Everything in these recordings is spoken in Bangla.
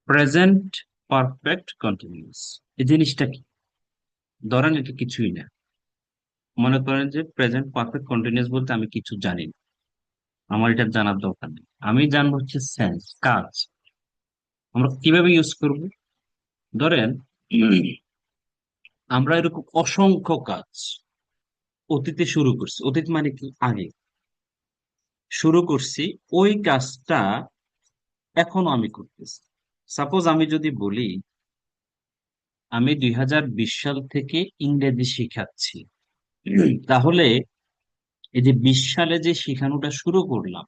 প্রেজেন্ট পারফেক্ট কন্টিনিউয়াস এই জিনিসটা কি? ধরেন এটা কিছুই না। মনে করেন যে প্রেজেন্ট পারফেক্ট কন্টিনিউয়াস বলতে আমি কিছু জানি না, আমার এটা জানার দরকার নেই। আমি জানবো হচ্ছে সেন্স, কাজ। আমরা কিভাবে ইউজ করব? ধরেন আমরা এরকম অসংখ্য কাজ অতীতে শুরু করছি। অতীত মানে কি? আগে শুরু করছি। ওই কাজটা এখনো আমি করতেছি। সাপোজ আমি যদি বলি আমি 2020 সাল থেকে ইংরেজি শিখাচ্ছি, তাহলে এই যে 20 সালে যে শেখানোটা শুরু করলাম,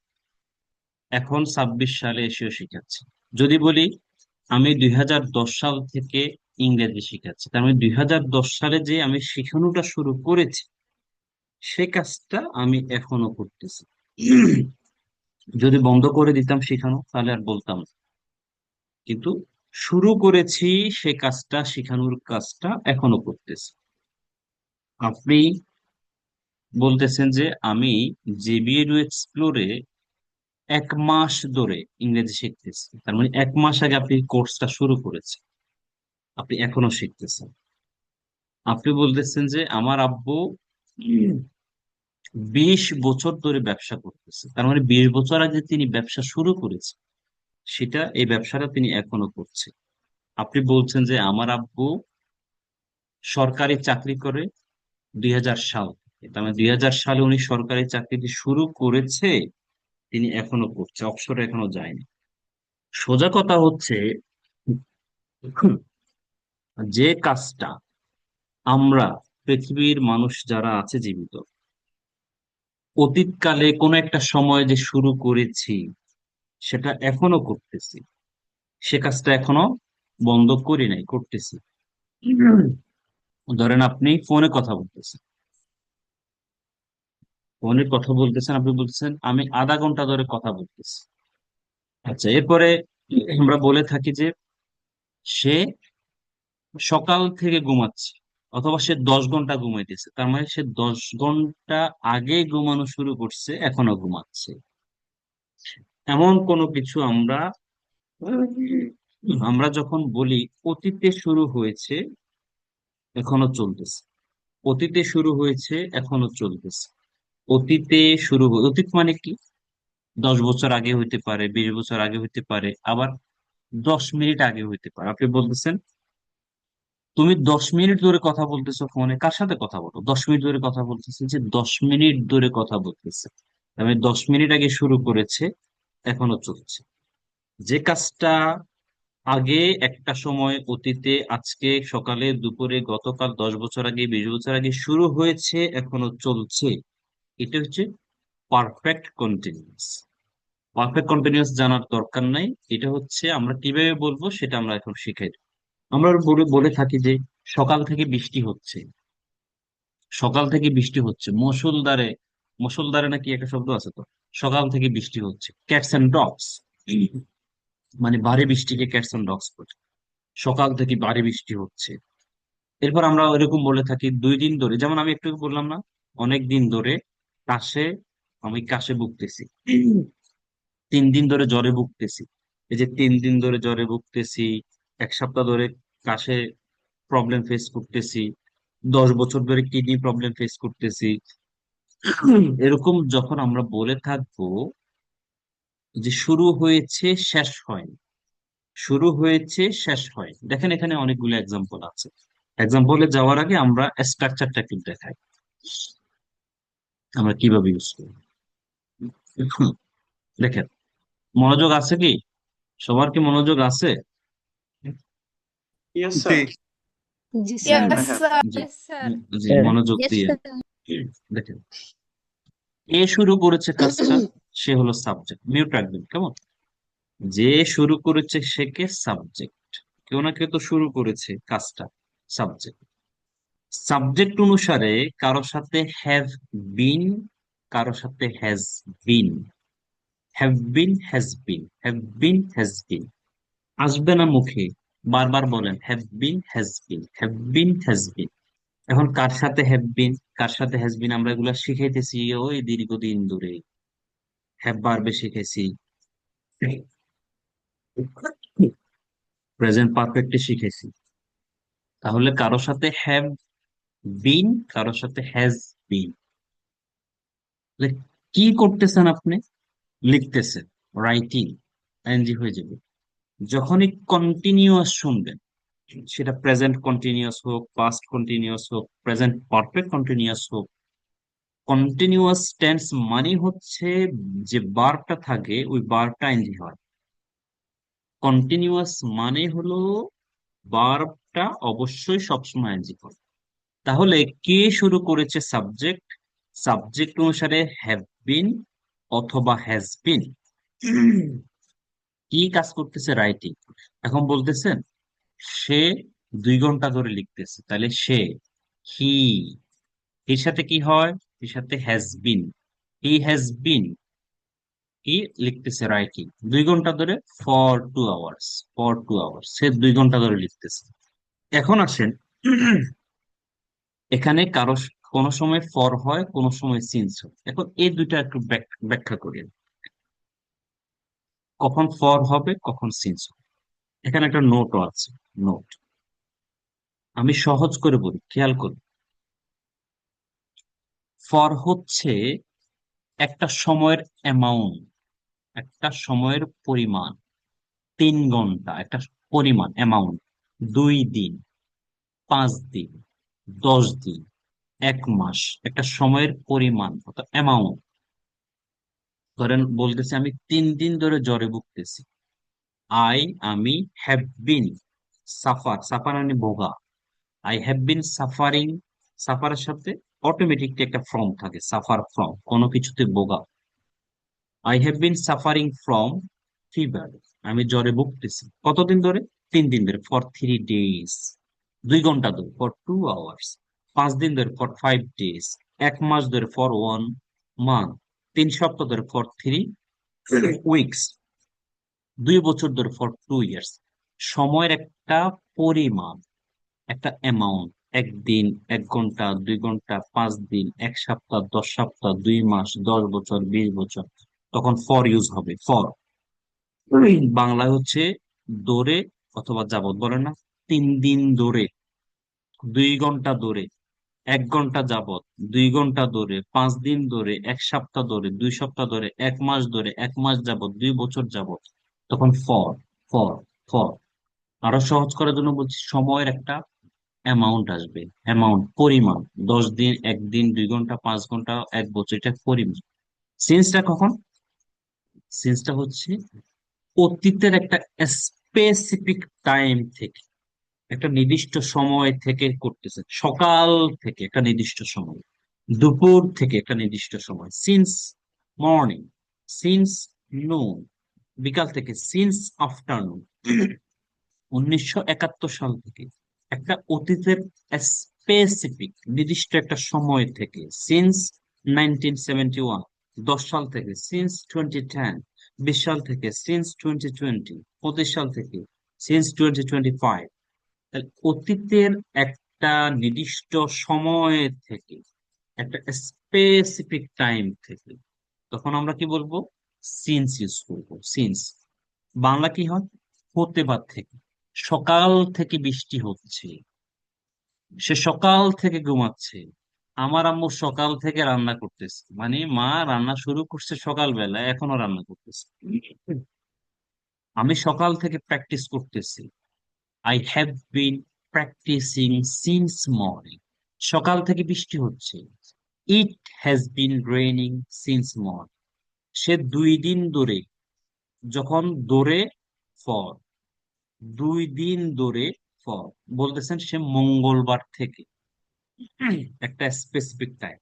এখন 26 সালে এসেও শিখাচ্ছি। যদি বলি আমি 2010 সাল থেকে ইংরেজি শিখাচ্ছি, তার মানে 2010 সালে যে আমি শেখানোটা শুরু করেছি সে কাজটা আমি এখনো করতেছি। যদি বন্ধ করে দিতাম শেখানো তাহলে আর বলতাম না। কিন্তু শুরু করেছি, সে কাজটা, শেখানোর কাজটা এখনো করতেছি। আপনি বলতেছেন যে আমি জেবিএডু এক্সপ্লোরে 1 মাস ধরে ইংরেজি শিখতেছি, তার মানে 1 মাস আগে আপনি কোর্সটা শুরু করেছেন, আপনি এখনো শিখতেছেন। আপনি বলতেছেন যে আমার আব্বু 20 বছর ধরে ব্যবসা করতেছে, তার মানে 20 বছর আগে তিনি ব্যবসা শুরু করেছে, সেটা এই ব্যবসাটা তিনি এখনো করছে। আপনি বলছেন যে আমার আব্বু সরকারি চাকরি করে 2000 সাল থেকে, তার মানে 2000 সালে উনি সরকারি চাকরিটি শুরু করেছে, তিনি এখনো করছে, অবসরে এখনো যায়নি। সোজা কথা হচ্ছে যে কাজটা আমরা, পৃথিবীর মানুষ যারা আছে জীবিত, অতীতকালে কোনো একটা সময় যে শুরু করেছি সেটা এখনো করতেছি, সে কাজটা এখনো বন্ধ করি নাই, করতেছি। ধরেন আপনি ফোনে কথা বলতেছেন, ফোনে কথা বলতেছেন, আপনি বলতেছেন আমি আধা ঘন্টা ধরে কথা বলতেছি। আচ্ছা, এরপরে আমরা বলে থাকি যে সে সকাল থেকে ঘুমাচ্ছে, অথবা সে 10 ঘন্টা ঘুমাইতেছে, তার মানে সে 10 ঘন্টা আগে ঘুমানো শুরু করছে, এখনো ঘুমাচ্ছে। এমন কোনো কিছু আমরা আমরা যখন বলি অতীতে শুরু হয়েছে এখনো চলতেছে, অতীতে শুরু হয়েছে এখনো চলতেছে, অতীতে অতীত মানে কি? 10 বছর আগে হইতে পারে, 20 বছর আগে হইতে পারে, আবার 10 মিনিট আগে হইতে পারে। আপনি বলতেছেন তুমি 10 মিনিট ধরে কথা বলতেছো ফোনে, কার সাথে কথা বলো? 10 মিনিট ধরে কথা বলতেছে, যে 10 মিনিট ধরে কথা বলতেছে, আমি 10 মিনিট আগে শুরু করেছে, এখনো চলছে। যে কাজটা আগে একটা সময় অতীতে, আজকে, সকালে, দুপুরে, গতকাল, 10 বছর আগে, 20 বছর আগে শুরু হয়েছে, এখনো চলছে, এটা হচ্ছে পারফেক্ট কন্টিনিউয়াস। পারফেক্ট কন্টিনিউয়াস জানার দরকার নাই, এটা হচ্ছে আমরা কিভাবে বলবো সেটা আমরা এখন শিখাই। আমরা বলে বলে থাকি যে সকাল থেকে বৃষ্টি হচ্ছে, সকাল থেকে বৃষ্টি হচ্ছে মুষলধারে। মুষলধারে নাকি একটা শব্দ আছে তো, সকাল থেকে বৃষ্টি হচ্ছে, ক্যাটস এন্ড ডগস, মানে ভারী বৃষ্টিকে ক্যাটস এন্ড ডগস বলে। সকাল থেকে ভারী বৃষ্টি হচ্ছে। এরপর আমরা এরকম বলে থাকি 2 দিন ধরে, যেমন আমি একটু বললাম না, অনেক দিন ধরে কাশে, আমি কাশে ভুগতেছি। 3 দিন ধরে জ্বরে ভুগতেছি। এই যে 3 দিন ধরে জ্বরে ভুগতেছি, 1 সপ্তাহ ধরে কাশে প্রবলেম ফেস করতেছি, 10 বছর ধরে কিডনি প্রবলেম ফেস করতেছি। এরকম যখন আমরা বলে থাকবো যে শুরু হয়েছে শেষ হয়নি, শুরু হয়েছে শেষ হয়, দেখেন এখানে অনেকগুলো এক্সাম্পল আছে। এক্সাম্পলে যাওয়ার আগে আমরা স্ট্রাকচারটা একটু দেখাই, আমরা কিভাবে ইউজ করি। দেখেন, মনোযোগ আছে কি? সবার কি মনোযোগ আছে? Yes, জি। sir. জি হুম, স্যার। Yes, sir. জি, Yes, sir. জি, মনোযোগ ইয়েস দিয়ে স্যার। দেখেন, এ শুরু করেছে কাজটা, সে হলো সাবজেক্ট, মিউট রাখবেন কেমন? যে শুরু করেছে সে কে? সাবজেক্ট। কেউ না কেউ তো শুরু করেছে কাজটা, সাবজেক্ট। সাবজেক্ট অনুসারে কারোর সাথে হ্যাভ বিন, কারোর সাথে has been. Have been, has been, have been, has been. আসবে না মুখে, বারবার বলেন have been, has been, have been, has been. এখন কার সাথে হ্যাভ বিন, কার সাথে হ্যাজ বিন আমরা এগুলা শিখাইতেছি ওই দীর্ঘদিন ধরে, হ্যাভ বারবে শিখেছি। প্রেজেন্ট পারফেক্টে শিখেছি। তাহলে কারো সাথে হ্যাভ বিন, কারোর সাথে হ্যাজ বিন, কি করতেছেন আপনি? লিখতেছেন, রাইটিং, এনজি হয়ে যাবে। যখনই কন্টিনিউয়াস শুনবেন, সেটা প্রেজেন্ট কন্টিনিউয়াস হোক, পাস্ট কন্টিনিউয়াস হোক, প্রেজেন্ট পারফেক্ট কন্টিনিউয়াস হোক, কন্টিনিউয়াস টেন্স মানে হচ্ছে যে বার্বটা থাকে ওই বার্বটা এনজি হয়। কন্টিনিউয়াস মানে হলো বার্বটা অবশ্যই সবসময় এনজি হয়। তাহলে কে শুরু করেছে? সাবজেক্ট। সাবজেক্ট অনুসারে হ্যাভ বিন অথবা হ্যাজ বিন। কি কাজ করতেছে? রাইটিং। এখন বলতেছেন সে 2 ঘন্টা ধরে লিখতেছে, তাহলে সে, হি, এর সাথে কি হয়? এর সাথে হ্যাজ বিন। হি হ্যাজ বিন, কি লিখতেছে? রাইটিং। 2 ঘন্টা ধরে, ফর 2 আওয়ার্স। ফর 2 আওয়ার্স সে 2 ঘন্টা ধরে লিখতেছে। এখন আসেন, এখানে কারো কোনো সময় ফর হয়, কোনো সময় সিন্স হয়। এখন এই দুইটা একটু ব্যাখ্যা করি। কখন ফর হবে, কখন সিন্স হবে। এখানে একটা নোটও আছে। নোট আমি সহজ করে বলি, খেয়াল করি। ফর হচ্ছে একটা সময়ের অ্যামাউন্ট, একটা সময়ের পরিমাণ। 3 ঘন্টা একটা পরিমাণ, অ্যামাউন্ট। 2 দিন, 5 দিন, 10 দিন, 1 মাস, একটা সময়ের পরিমাণ অর্থাৎ অ্যামাউন্ট। ধরেন বলতেছি আমি 3 দিন ধরে জ্বরে ভুগতেছি। আই, আমি, হ্যাভ বিন, সাফার মানে ভোগা। I have been suffering. সাফারের সাথে অটোমেটিকলি একটা ফ্রম থাকে, সাফার ফ্রম, কোনো কিছুতে ভোগা। I have been suffering from fever. আমি জ্বরে ভুগতেছি কতদিন ধরে? 3 দিন ধরে, ফর 3 ডেজ। 2 ঘন্টা ধরে, ফর 2 আওয়ার্স। 5 দিন ধরে, ফর 5 ডেজ। 1 মাস ধরে, ফর 1 মান্থ। 3 সপ্তাহ ধরে, ফর 3 উইকস। 2 বছর ধরে, ফর 2 ইয়ার্স। সময়ের একটা পরিমাণ, একটা অ্যামাউন্ট। 1 দিন, 1 ঘন্টা, 2 ঘন্টা, 5 দিন, 1 সপ্তাহ, 10 সপ্তাহ, 2 মাস, 10 বছর, 20 বছর, তখন ফর ইউজ হবে। ফর বাংলায় হচ্ছে দৌড়ে অথবা যাবত, বলে না? 3 দিন ধরে, 2 ঘন্টা ধরে, 1 ঘন্টা যাবত, 2 ঘন্টা ধরে, 5 দিন ধরে, 1 সপ্তাহ ধরে, 2 সপ্তাহ ধরে, 1 মাস ধরে, 1 মাস যাবত, 2 বছর যাবত, তখন ফর। ফর ফর আরো সহজ করার জন্য বলছি, সময়ের একটা অ্যামাউন্ট আসবে। অ্যামাউন্ট, পরিমাণ। 10 দিন, 1 দিন, 2 ঘন্টা, 5 ঘন্টা, 1 বছর, এটা পরিমাণ। সিন্সটা কখন? সিন্সটা হচ্ছে অতীতের একটা স্পেসিফিক টাইম থেকে, একটা নির্দিষ্ট সময় থেকে করতেছে। সকাল থেকে একটা নির্দিষ্ট সময়, দুপুর থেকে একটা নির্দিষ্ট সময়, সিন্স মর্নিং, সিন্স নুন, বিকাল থেকে, সিন্স আফটারনুন। 1971 সাল থেকে একটা অতীতের স্পেসিফিক নির্দিষ্ট একটা সময় থেকে, সিন্স 1971। 10 সাল থেকে, সিন্স 2010। 20 সাল থেকে, সিন্স 2020। 25 সাল থেকে, সিন্স 2025। তাহলে অতীতের একটা নির্দিষ্ট সময় থেকে, একটা স্পেসিফিক টাইম থেকে, তখন আমরা কি বলবো? সিন্স ইউজ করবো। সিন্স বাংলা কি হয়? হতে বা থেকে। সকাল থেকে বৃষ্টি হচ্ছে, সে সকাল থেকে ঘুমাচ্ছে। আমার আম্মু সকাল থেকে রান্না করতেছে, মানে মা রান্না শুরু করছে সকালবেলা, এখনো রান্না করতেছে। আমি সকাল থেকে প্র্যাকটিস করতেছি। I have been practising since morning. সকাল থেকে বৃষ্টি হচ্ছে। It has been raining since morning. সে 2 দিন ধরে, যখন ধরে, ফর 2 দিন ধরে, ফর বলতেছেন সে মঙ্গলবার থেকে, একটা স্পেসিফিক টাইম।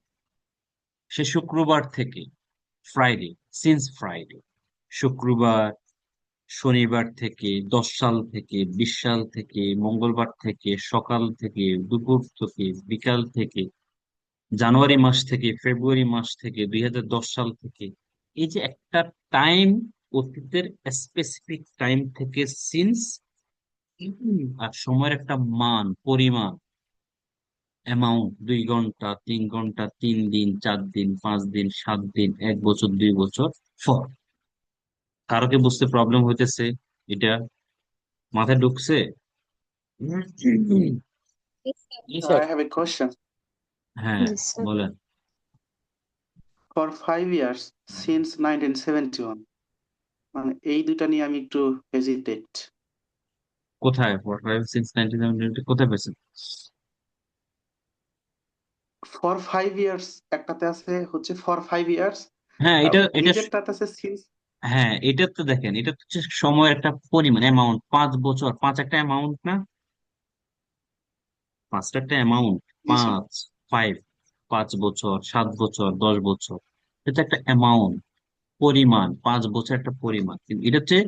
সে শুক্রবার থেকে, ফ্রাইডে, সিন্স ফ্রাইডে। শুক্রবার, শনিবার থেকে, 10 সাল থেকে, 20 সাল থেকে, মঙ্গলবার থেকে, সকাল থেকে, দুপুর থেকে, বিকাল থেকে, জানুয়ারি মাস থেকে, ফেব্রুয়ারি মাস থেকে, 2010 সাল থেকে। এই যে একটা টাইম, অতীতের স্পেসিফিক টাইম থেকে সিন্স, আর সময়ের একটা মান, পরিমাণ, অ্যামাউন্ট। 2 ঘন্টা, 3 ঘন্টা, 3 দিন, 4 দিন, 5 দিন, 7 দিন, 1 বছর, 2 বছর, ফর। কারো কি বুঝতে প্রবলেম হইতেছে এটা? মাথায় ঢুকছে? Yes, sir. G So sir. I have a question. হ্যাঁ, Yes, sir. বলেন। For 5 years since 1971, মানে এই দুইটা নিয়ে আমি একটু হেজিটেট। কোথায়? ফর ফাইভ সিক্স 1970 কোথায় পেয়েছেন? ফর 5 ইয়ার্স একটাতে আছে হচ্ছে ফর 5 ইয়ার্স, হ্যাঁ, আর এটা নিচেরটাতে আছে সিন্স। হ্যাঁ, এটা তো দেখেন, এটা তো হচ্ছে সময়ের একটা পরিমাণ, অ্যামাউন্ট। 5 বছর, পাঁচ একটা অ্যামাউন্ট না? পাঁচটা একটা অ্যামাউন্ট। জি স্যার। পাঁচ, ফাইভ, 5 বছর, 7 বছর, 10 বছর, এটা একটা অ্যামাউন্ট, পরিমাণ। 5 বছর একটা পরিমাণ, কিন্তু এটা হচ্ছে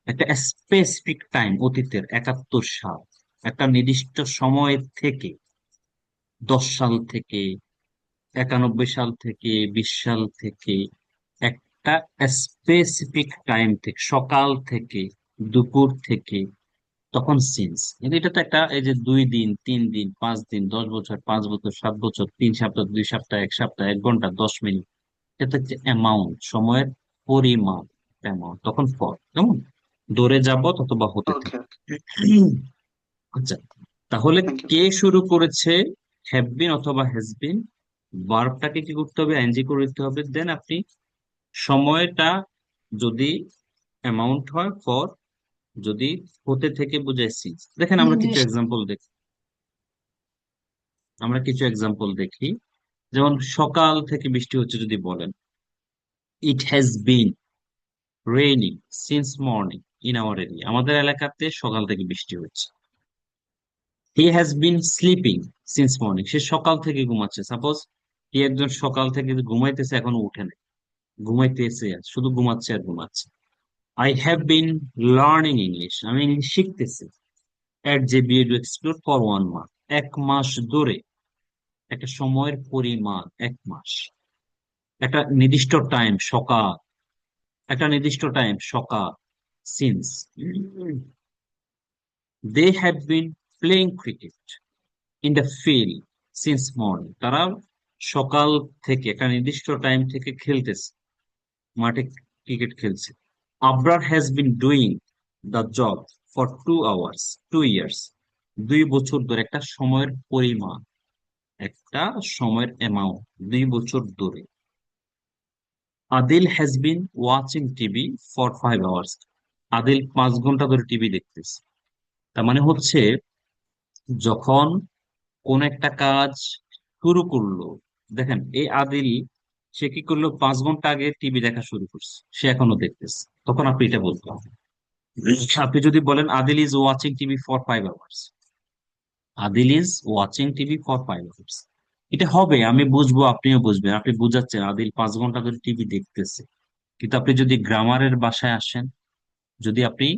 একটা স্পেসিফিক টাইম, অতীতের 71 সাল। একটা নির্দিষ্ট সময় থেকে, 10 সাল থেকে, 91 সাল থেকে, 20 সাল থেকে, একটা স্পেসিফিক টাইম থেকে, সকাল থেকে, দুপুর থেকে, তখন সিন্স। কিন্তু এটা তো একটা, এই যে 2 দিন, 3 দিন, 5 দিন, 10 বছর, 5 বছর, 7 বছর, 3 সপ্তাহ, 2 সপ্তাহ, 1 সপ্তাহ, 1 ঘন্টা, 10 মিনিট, এটা হচ্ছে অ্যামাউন্ট, সময়ের পরিমাণ, অ্যামাউন্ট। তখন ফর, কেমন? দৌড়ে যাবত অথবা হতে ওকে থাকে। ওকে, আচ্ছা, তাহলে থ্যাংক ইউ। কে শুরু করেছে? হ্যাভ বিন অথবা হ্যাজ বিন। ভার্বটাকে কি করতে হবে? আইএনজি করে দিতে হবে। দেন আপনি সময়টা যদি অ্যামাউন্ট হয় ফর, যদি হতে থেকে বোঝায় সিন্স। দেখেন আমরা কিছু English. এক্সাম্পল দেখি। যেমন সকাল থেকে বৃষ্টি হচ্ছে যদি বলেন, it has been raining since morning in our area. আমাদের এলাকাতে সকাল থেকে বৃষ্টি হচ্ছে। He has been sleeping since morning, সে সকাল থেকে ঘুমাচ্ছে। সাপোজ হি একজন সকাল থেকে ঘুমাইতেছে, এখনো উঠে নাই, ঘুমাইতেছে আর শুধু ঘুমাচ্ছে আর ঘুমাচ্ছে। I have been learning English, আমি ইংলিশ শিখতেছি। At J B to explore for 1 month, 1 মাস ধরে। একটা সময়ের পরিমাণ 1 মাস। একটা নির্দিষ্ট টাইম সকাল, একটা নির্দিষ্ট টাইম সকাল, since. They have been playing cricket in the field since morning, তারা সকাল থেকে, একটা নির্দিষ্ট টাইম থেকে খেলতেছে, মাঠে ক্রিকেট খেলছে। Abrar has been doing the job for 2 hours, 2 years, 2 বছর ধরে। একটা সময়ের পরিমাণ, একটা সময়ের অ্যামাউন্ট, 2 বছর ধরে। Adil has been watching TV for 5 hours, Adil 5 ঘন্টা ধরে টিভি দেখতেছে। তার মানে হচ্ছে, যখন কোন একটা কাজ শুরু করলো, দেখেন এই আদিল, সে কি করলো? 5 ঘন্টা আগে টিভি দেখা শুরু করছে, সে এখনো দেখতেছে, তখন আপনি এটা বলতে হবে। আপনি যদি বলেন Adil is watching TV for 5 hours, Adil is watching TV for 5 hours, এটা হবে, আমি বুঝবো, আপনিও বুঝবেন। আপনি বুঝাচ্ছেন আদিল 5 ঘন্টা ধরে টিভি দেখতেছে। কিন্তু আপনি যদি গ্রামারের বাসায় আসেন, যদি আপনি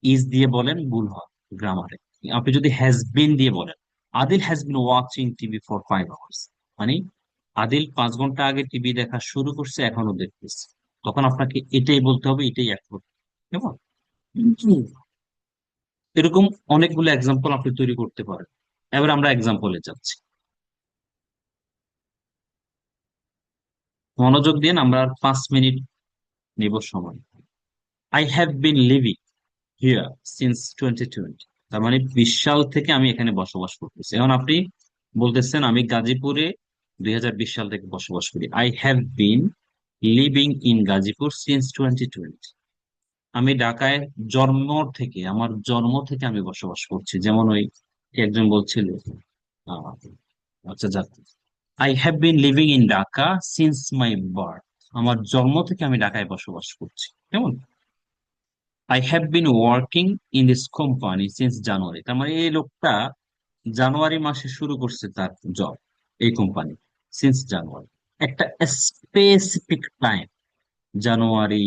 ইজ দিয়ে বলেন, ভুল হয় গ্রামারে। আপনি যদি হ্যাজ বিন দিয়ে বলেন, Adil has been watching TV for 5 hours, মানে আদিল 5 ঘন্টা আগে টিভি দেখা শুরু করছে, এখনো দেখতেছে, তখন আপনাকে এটাই বলতে হবে, এটাই এক করতে হবে। কেমন? এরকম অনেকগুলো এক্সাম্পল আপনি তৈরি করতে পারেন। এবার আমরা এক্সাম্পলে যাচ্ছি, মনোযোগ দিন, আমরা আর 5 মিনিট নিব সময়। I have been living here since 2020, তার মানে 20 সাল থেকে আমি এখানে বসবাস করতেছি। এখন আপনি বলতেছেন আমি গাজীপুরে 2020 সাল থেকে বসবাস করি। I have bin living in Gazipur since 2020, আমি ঢাকায় জন্ম থেকে, আমার জন্ম থেকে আমি বসবাস করছি। যেমন ওই কি একজন বলছিল, আহ, আচ্ছা যাক, I have bin living in Dhaka since my birth, আমার জন্ম থেকে আমি ঢাকায় বসবাস করছি। কেমন? I have been working in this company since জানুয়ারি, তার মানে এই লোকটা জানুয়ারি মাসে শুরু করছে তার জব, এই কোম্পানি, সিন্স জানুয়ারি। একটা স্পেসিফিক টাইম, জানুয়ারি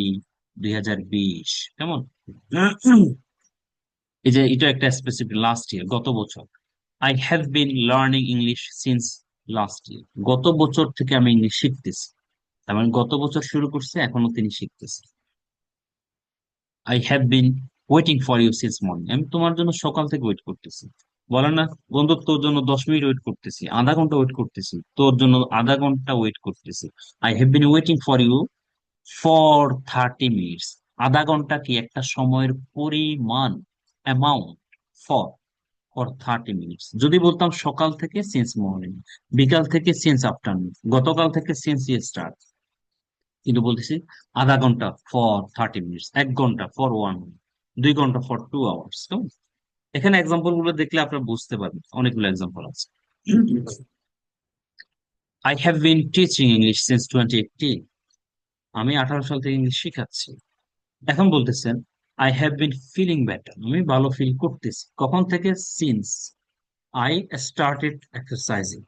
2020। কেমন? এই যে এটা একটা স্পেসিফিক, লাস্ট ইয়ার, গত বছর। I have been learning English since last year, গত বছর থেকে আমি ইংলিশ শিখতেছি। তার মানে গত বছর শুরু করছে, এখনো তিনি শিখতেছে। I have been waiting for you since morning, আমি তোমার জন্য সকাল থেকে ওয়েট করতেছি। বলে না, বন্ধু তোর জন্য 10 মিনিট ওয়েট করতেছি, আধা ঘন্টা ওয়েট করতেছি, তোর জন্য আধা ঘন্টা ওয়েট করতেছি। I have been waiting for you for 30 minutes, আধা ঘন্টা কি একটা সময়ের পরিমাণ? Amount for for 30 minutes. যদি বলতাম সকাল থেকে সিন্স মর্নিং, বিকাল থেকে সিন্স আফটারনুন, গতকাল থেকে সিন্স ইয়েস্টার, কিন্তু বলতেছি আধা ঘন্টা ফর 30 মিনিটস, 1 ঘন্টা ফর 1, 2 ঘন্টা ফর 2 আওয়ার্স। তো এখানে এক্সাম্পল গুলো দেখলে আপনারা বুঝতে পারবেন, অনেকগুলো এক্সাম্পল আছে। I have been teaching English since 2018। আমি 18 সাল থেকে ইংলিশ শেখাচ্ছি। এখন বলতেছেন I have been feeling better, আমি ভালো ফিল করতেছি। কখন থেকে? সিন্স আই স্টার্টেড এক্সারসাইজিং,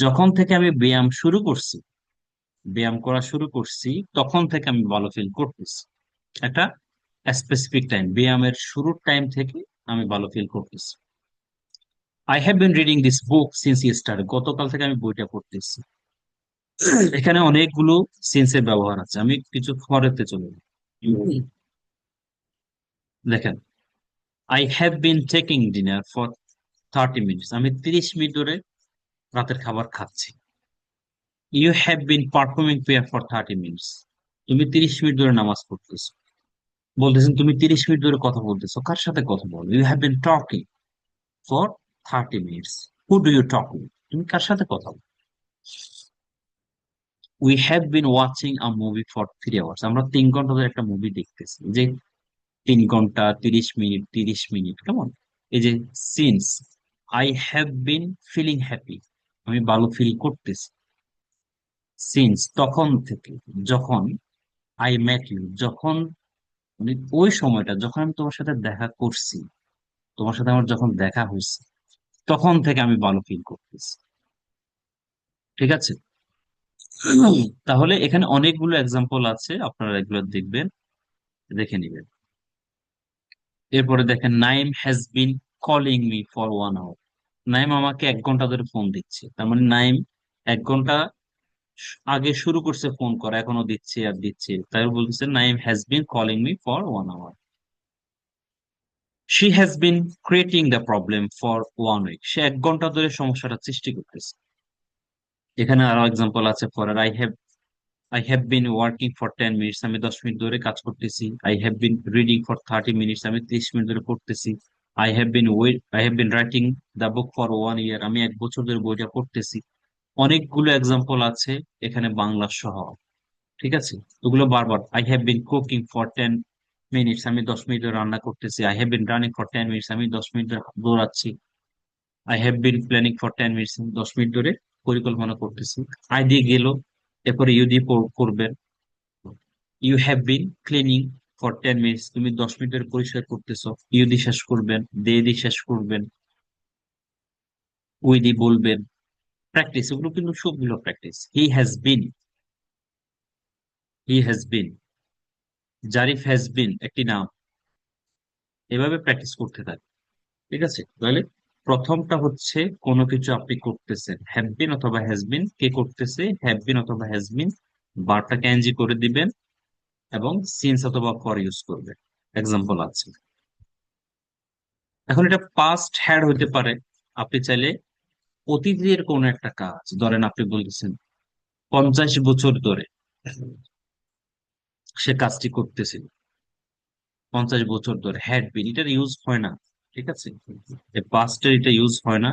যখন থেকে আমি ব্যায়াম শুরু করছি, ব্যায়াম করা শুরু করছি, তখন থেকে আমি ভালো ফিল করতেছি। একটা স্পেসিফিক টাইম, ব্যায়ামের শুরুর টাইম থেকে আমি ভালো ফিল করতেছি। I have been reading this book since yesterday, গতকাল থেকে আমি বইটা পড়তেছি। এখানে অনেকগুলো সিন্সের ব্যবহার আছে, আমি কিছু ফরেতে চলে যাই। দেখেন, I have been taking dinner for 30 minutes, আমি 30 মিনিট ধরে রাতের খাবার খাচ্ছি। You have been performing prayer for 30 minutes, তুমি 30 মিনিট ধরে নামাজ পড়তেছো। বলতেছেন তুমি 30 মিনিট ধরে কথা বলতেছো, কার সাথে কথা বলো? You have been talking for 30 minutes, who do you talk with, তুমি কার সাথে কথা বলো? We have been watching a movie for 3 hours, আমরা 3 ঘন্টা ধরে একটা মুভি দেখতেছি। যে 3 ঘন্টা, 30 মিনিট, 30 মিনিট, কেমন? এই যে since I have been feeling happy, আমি ভালো ফিল করতেছি। সিন্স তখন থেকে, যখন আই মেট ইউ, যখন মানে ওই সময়টা যখন আমি তোমার সাথে দেখা করছি, তোমার সাথে আমার যখন দেখা হয়েছে, তখন থেকে আমি ভালো ফিল করতেছি। ঠিক আছে? তাহলে এখানে অনেকগুলো এক্সাম্পল আছে, আপনারা এগুলো দেখবেন, দেখে নিবেন। এরপরে দেখেন, Naim has been calling me for 1 hour, Naim আমাকে 1 ঘন্টা ধরে ফোন দিচ্ছে। তার মানে নাইম 1 ঘন্টা আগে শুরু করছে ফোন করা, এখনো দিচ্ছে আর দিচ্ছে। তাই বলতেছে Naim has been calling me for 1 hour. She has been creating the problem for 1 week, সে 1 ঘন্টা ধরে সমস্যাটা সৃষ্টি করতেছে। এখানে আরো এক্সাম্পল আছে, for I have been working for 10 minutes, আমি 10 মিনিট ধরে কাজ করতেছি। I have been reading for 30 minutes, আমি 30 মিনিট ধরে পড়তেছি। I have been writing the book for 1 ইয়ার, আমি 1 বছর ধরে বইটা পড়তেছি। অনেকগুলো এক্সাম্পল আছে এখানে বাংলা সহ। ঠিক আছে? ওগুলো বারবার, I have been cooking for 10 minutes, আমি 10 মিনিট ধরে রান্না করতেছি। I have been running for 10 minutes, আমি 10 মিনিট ধরে দৌড়াচ্ছি। I have been planning for 10 minutes, 10 minute ধরে পরিকল্পনা করতেছি। আই দিয়ে গেল, এরপরে ইউ দিয়ে করবেন। You have been cleaning for 10 minutes, তুমি 10 মিনিট ধরে পরিষ্কার করতেছো। ইউ দিয়ে শেষ করবেন, দে দিয়ে শেষ করবেন, উই দিয়ে বলবেন। প্র্যাকটিস, এগুলো কিন্তু সবগুলো practice. He has bin, Zarif has been একটি নাম, এভাবে প্র্যাকটিস করতে থাকে। ঠিক আছে? তাহলে প্রথমটা হচ্ছে কোনো কিছু আপনি করতেছেন, হ্যাভ বিন অথবা হ্যাজ বিন, কে করতেছে? হ্যাভ বিন অথবা হ্যাজ বিন, বারটাকে এনজি করে দিবেন এবং সিন্স অথবা ফর ইউজ করবেন। এক্সাম্পল আছে। এখন এটা পাস্ট হ্যাড হইতে পারে। আপনি চাইলে অতীতের কোন একটা কাজ, ধরেন আপনি বলতেছেন 50 বছর ধরে সে কাজটি করতেছিল, 50 বছর ধরে, হ্যাড বিন এটার ইউজ হয় না। ঠিক আছে? পাস্টের এটা ইউজ হয় না,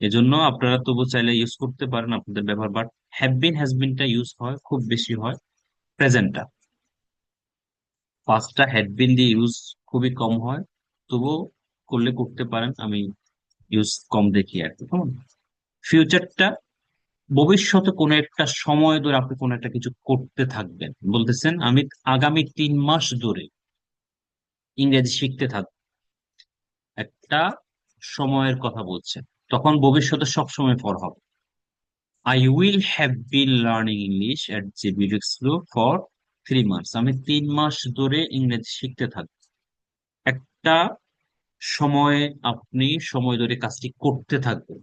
এজন্য আপনারা তবু চাইলে ইউজ করতে পারেন আপনাদের ব্যবহার। বাট হ্যাভ বিন হ্যাজ বিনটা ইউজ হয়, খুব বেশি হয় প্রেজেন্টটা। পাস্টটা হ্যাড বিন দিয়ে ইউজ খুবই কম হয়, তবুও করলে করতে পারেন, আমি ইউজ কম দেখি আর কি। কেমন? ফিউচারটা ভবিষ্যতে কোনো একটা সময় ধরে আপনি কোনো একটা কিছু করতে থাকবেন। বলতেছেন আমি আগামী 3 মাস ধরে ইংরেজি শিখতে থাকবো, একটা সময়ের কথা বলছেন, তখন ভবিষ্যতে সব সময় পর হবে। I will have been learning English at JB school for 3 months, আমি 3 মাস ধরে ইংরেজি শিখতে থাকবো। একটা সময় আপনি সময় ধরে কাজটি করতে থাকবেন।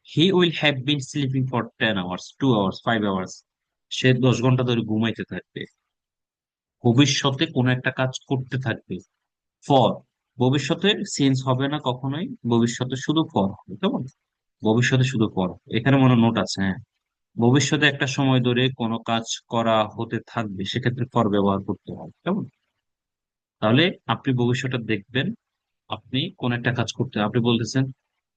He will have been sleeping for 10 hours, 2 hours, 5 hours, সে 10 ঘন্টা ধরে ঘুমাইতে থাকবে। ভবিষ্যতে কোনো একটা কাজ করতে থাকবে। ফর, ভবিষ্যতে চেঞ্জ হবে না কখনোই, ভবিষ্যতে শুধু ফর হবে। কেমন? ভবিষ্যতে শুধু ফর, এখানে মনে নোট আছে, হ্যাঁ। ভবিষ্যতে একটা সময় ধরে কোনো কাজ করা হতে থাকবে, সেক্ষেত্রে ফর ব্যবহার করতে হবে। কেমন? তাহলে আপনি ভবিষ্যতে দেখবেন, আপনি কোন একটা কাজ করতে, আপনি বলতেছেন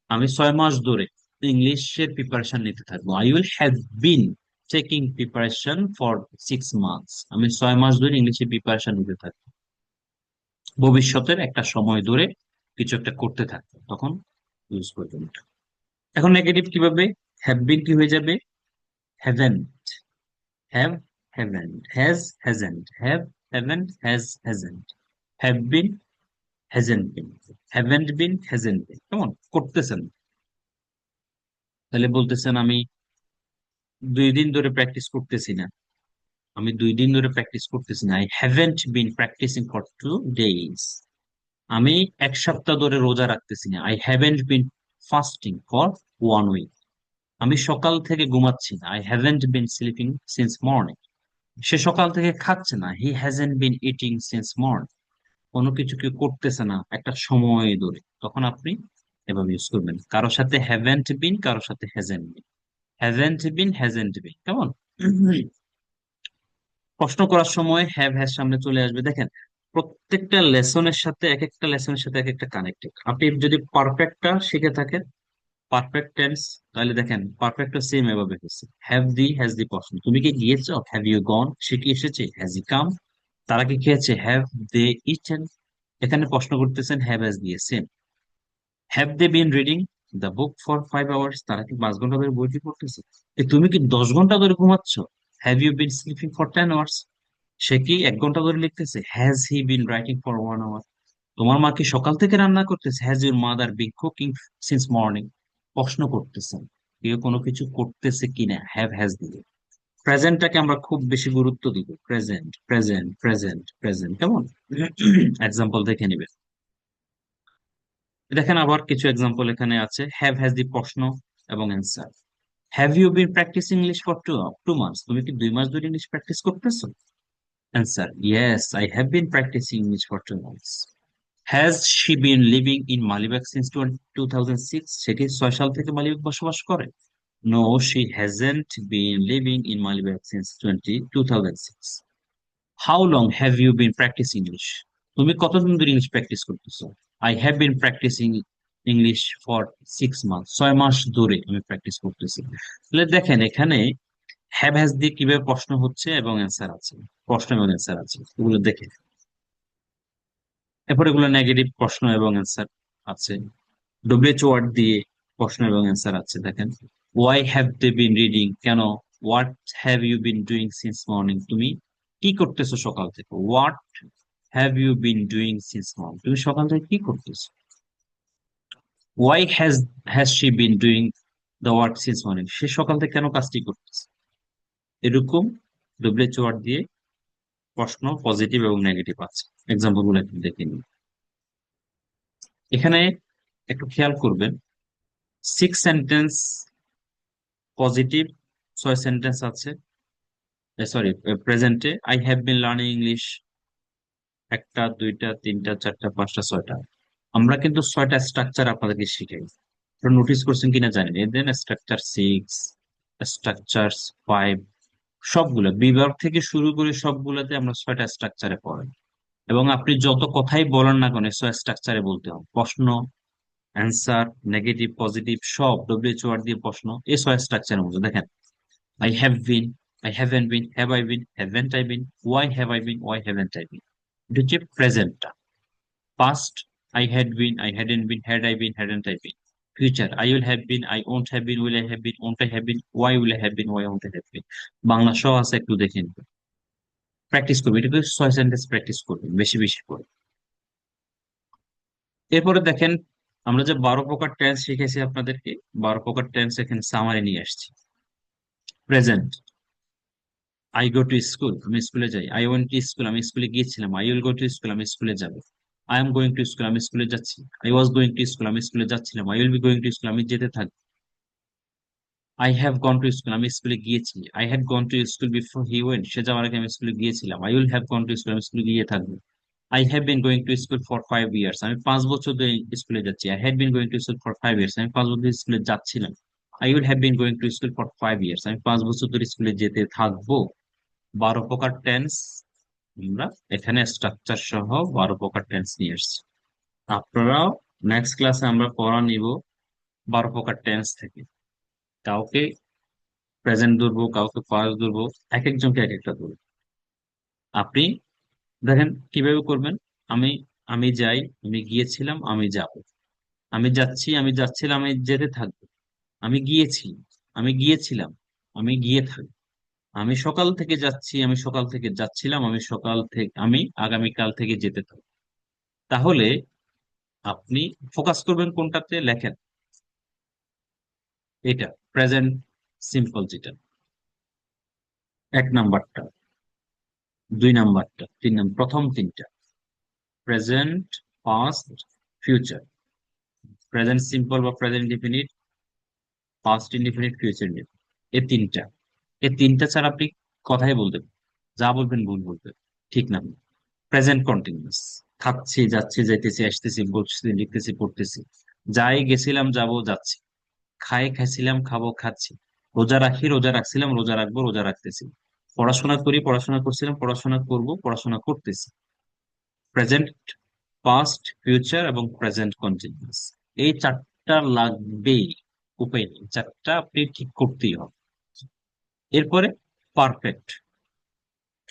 আমি 6 মাস ধরে ইংলিশের প্রিপারেশন নিতে থাকবো। I will have been taking preparation for 6 months. আমি 6 মাস ধরে ইংলিশের প্রিপারেশন নিতে থাকবো। ভবিষ্যতের একটা সময় ধরে কিছু একটা করতে থাকবো, তখন ইউজ করবেন এটা। এখন নেগেটিভ কিভাবে? হ্যাভ বিন কি হয়ে যাবে? Haven't. Have haven't, has hasn't, have haven't, has hasn't, have been hasn't been, haven't been hasn't been. কেমন করতেছেন? তাহলে বলতেছেন আমি 2 দিন ধরে প্র্যাকটিস করতেছি না। আমি 2 দিন ধরে প্র্যাকটিস করতেছি না। I haven't been practising for 2 days. আমি 1 সপ্তাহ ধরে রোজা রাখতেছি না। I haven't been fasting for 1 week. আমি সকাল থেকে ঘুমাচ্ছি না। I haven't been sleeping since morning. সে সকাল থেকে খাচ্ছে না। He hasn't been eating since morning. কোনো কিছু কেউ করতেছে না একটা সময় ধরে, তখন আপনি এভাবে ইউজ করবেন। কারোর সাথে হ্যাভেন্ট বিন, কারোর সাথে hasn't bin. Hasn't bin, hasn't been, কেমন? প্রশ্ন করার সময় হ্যাভ হ্যাজ সামনে চলে আসবে। দেখেন, প্রত্যেকটা লেসনের সাথে, এক একটা লেসনের সাথে এক একটা কানেক্টেড। আপনি যদি পারফেক্টটা শিখে থাকেন, পারফেক্ট টেন্স, তাহলে দেখেন পারফেক্টটা সেম এভাবে হচ্ছে। হ্যাভ দি, হ্যাজ দি প্রশ্ন, তুমি কি গিয়েছো? হ্যাভ ইউ গন, সে কি এসেছে? হ্যাজ ই কাম, তারা কি খেয়েছে? Have they eaten. এখানে প্রশ্ন করতেছেন হ্যাভ হ্যাজ দিয়ে same. Have they been reading the book for 5 hours, তারা কি 5 ঘন্টা ধরে বইটি পড়তেছে? তুমি কি 10 ঘন্টা ধরে ঘুমাচ্ছ? Have you been sleeping for 10 hours, সে কি 1 ঘন্টা ধরে লিখতেছে? Has he been writing for 1 hour. তোমার মা কি সকাল থেকে রান্না করতেছে? Has your mother been cooking since morning. প্রশ্ন করতেছেন কেউ কোনো কিছু করতেছে কিনা, হ্যাভ হ্যাজ দিয়ে। প্রেজেন্টটাকে আমরা খুব বেশি গুরুত্ব দিব। প্রেজেন্ট, প্রেজেন্ট, প্রেজেন্ট, প্রেজেন্ট, কেমন? এক্সাম্পল দেখে নিবে। দেখেন আবার কিছু এক্সাম্পল এখানে আছে। হ্যাভ হ্যাজ দি প্রশ্ন এবং answer. Have you been practice English for 2 months, তুমি কি 2 মাস ধরে ইংলিশ প্র্যাকটিস করতেছো? Answer, yes I have been practising English for 2 months. Has she been living in Malibagh since 2006, সেটি 6 সাল থেকে মালিবাগ বসবাস করে? No, she hasn't been living in Malibagh since 2006। How long have you been practice English, তুমি কতদিন ধরে ইংলিশ প্র্যাকটিস করতেছো? I have been practising English for 6 months, 6 মাস ধরে আমি প্র্যাকটিস করতেছি। তাহলে দেখেন এখানে হ্যাভ হ্যাজ দিয়ে কিভাবে প্রশ্ন হচ্ছে এবং অ্যান্সার আছে, প্রশ্ন এবং অ্যান্সার আছে, এগুলো দেখে। এরপর এগুলো নেগেটিভ প্রশ্ন এবং অ্যান্সার আছে। ডব্লিউএইচ ওয়ার্ড দিয়ে প্রশ্ন এবং অ্যান্সার আছে। দেখেন, why have they been reading, কেন? What have you been doing since morning, তুমি কি করতেছো সকাল থেকে? What have you been doing since morning, তুমি সকাল থেকে কি করতেছো? Why has she been doing the work since morning, সে সকাল থেকে কেন কাজটি করতেছে? এরকম ডব্লিউএইচ ওয়ার্ড দিয়ে প্রশ্ন পজিটিভ এবং নেগেটিভ আছে। এক্সাম্পল গুলো একটু দেখে নিন। এখানে একটু খেয়াল করবেন, 6 সেন্টেন্স পজিটিভ, 6 সেন্টেন্স আছে। সরি, প্রেজেন্টে I have been learning English, একটা, দুইটা, তিনটা, চারটা, পাঁচটা, ছয়টা। আমরা কিন্তু 6টা স্ট্রাকচার আপনাদেরকে শিখাই। নোটিস করছেন কিনা জানেন, এদের স্ট্রাকচার 6, স্ট্রাকচার 5, সবগুলো বিভাগ থেকে শুরু করে সবগুলোতে আমরা 6টা স্ট্রাকচারে পড়াই। এবং আপনি যত কথাই বলেন না কেন, 6 স্ট্রাকচারে বলতে হবে। প্রশ্ন, অ্যান্সার, নেগেটিভ, পজিটিভ, সব ডব্লিউএইচ ওয়ার্ড দিয়ে প্রশ্ন, এই 6 স্ট্রাকচারের মধ্যে দেখেন। I have been, I haven't been, have I been, haven't I been, why have I been, why haven't I been। এটা হচ্ছে প্রেজেন্টটা। Past, I had been, I hadn't been, had I been, hadn't I been। Future, I will have been, I won't have been, will I have been, won't I have been, why will I have been, why won't I have been। Bangla সহ আছে, একটু দেখে নিন। প্র্যাকটিস করবেন, এটাকে 6 সেন্টেন্স প্র্যাকটিস করবেন বেশি বেশি করে। এরপরে দেখেন, আমরা যে 12 প্রকার টেন্স শিখেছি আপনাদেরকে, 12 প্রকার টেন্স এখানে সামারি নিয়ে আসছি। Present, I go to school, আমি স্কুলে যাই। আই ওয়েন্ট টু স্কুল, আমি স্কুলে গিয়েছিলাম। I will go to school, আমি স্কুলে যাব। I am going to school, আমি স্কুলে যাচ্ছি। I was going to school, আমি স্কুলে যাচ্ছিলাম। I will be going to school, আমি যেতে থাকবো। I have gone to school, আমি স্কুলে গিয়েছি। I had gone to school before he went, সে যাওয়ার আগে আমি স্কুলে গিয়েছিলাম। I will have gone to school, আমি স্কুলে গিয়ে থাকবো। I have been going to school for 5 years, আমি 5 বছর ধরে স্কুলে যাচ্ছি। I had been going to school for 5 years, আমি 5 বছর ধরে স্কুলে যাচ্ছিলাম। I will have been going to school for 5 years, আমি 5 বছর ধরে স্কুলে যেতে থাকবো। 12 প্রকার টেন্স আমরা এখানে স্ট্রাকচার সহ 12 প্রকার টেন্স নিয়ে এসেছি। আপনারাও নেক্সট ক্লাসে আমরা পড়া নিব 12 প্রকার টেন্স থেকে। কাউকে প্রেজেন্ট ধরবো, কাউকে পাস্ট ধরবো, এক একজনকে এক একটা ধরবো। আপনি দেখেন কিভাবে করবেন। আমি আমি যাই, আমি গিয়েছিলাম, আমি যাব, আমি যাচ্ছি, আমি যাচ্ছিলাম, আমি যেতে থাকবো, আমি গিয়েছি, আমি গিয়েছিলাম, আমি গিয়ে থাকবো, আমি সকাল থেকে যাচ্ছি, আমি সকাল থেকে যাচ্ছিলাম, আমি সকাল থেকে, আমি আগামীকাল থেকে যেতে থাকবো। তাহলে আপনি ফোকাস করবেন কোনটাতে, লেখেন এটা প্রেজেন্ট সিম্পল যেটা, 1 নাম্বারটা, 2 নাম্বারটা, 3 নাম্বার, প্রথম তিনটা present, past, future. Present simple বা present indefinite, past indefinite, future indefinite, এই তিনটা ছাড়া আপনি কথাই বলতে পারবেন। যা বলবেন ভুল বলবেন, ঠিক না। প্রেজেন্ট কন্টিনিউয়াস, খাচ্ছি, যাচ্ছি, যাইতেছি, আসতেছি, বলছি, লিখতেছি, পড়তেছি, যাই, গেছিলাম, যাব, যাচ্ছি, খাই, খাইছিলাম, খাবো, খাচ্ছি, রোজা রাখি, রোজা রাখছিলাম, রোজা রাখবো, রোজা রাখতেছি, পড়াশোনা করি, পড়াশোনা করছিলাম, পড়াশোনা করব, পড়াশোনা করতেছি। প্রেজেন্ট, পাস্ট, ফিউচার এবং প্রেজেন্ট কন্টিনিউয়াস, এই চারটা লাগবেই, উপায় নেই, চারটা আপনি ঠিক করতেই হবে। এরপরে পারফেক্ট,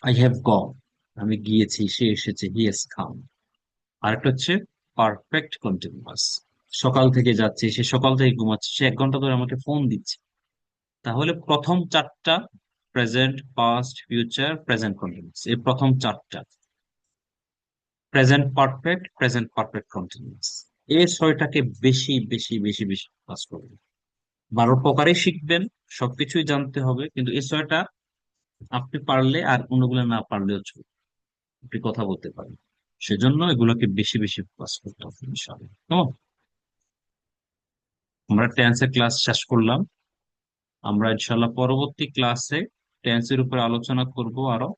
আই হ্যাভ গন, আমি গিয়েছি, সে এসেছে, হি হ্যাজ কাম। আরেকটা হচ্ছে পারফেক্ট কন্টিনিউয়াস, সকাল থেকে যাচ্ছে, সে সকাল থেকে ঘুমাচ্ছে, সে 1 ঘন্টা ধরে আমাকে ফোন দিচ্ছে। তাহলে প্রথম চারটা present, past, future, present continuous, এই প্রথম চারটা present perfect, present perfect continuous, এই 6টাকে বেশি বেশি বেশি বেশি কাজ করবেন। 12 প্রকারে শিখবেন, সবকিছুই জানতে হবে, কিন্তু এই 6টা আপনি পারলে আর অন্যগুলো না পারলেও চলবে, আপনি কথা বলতে পারেন। সেজন্য এগুলোকে বেশি বেশি ফোকাস করতে হবে ইনশাআল্লাহ। কেমন? আমরা টেন্সের ক্লাস শেষ করলাম। আমরা ইনশাআল্লাহ পরবর্তী ক্লাসে টেন্সের উপর আলোচনা করব আরো।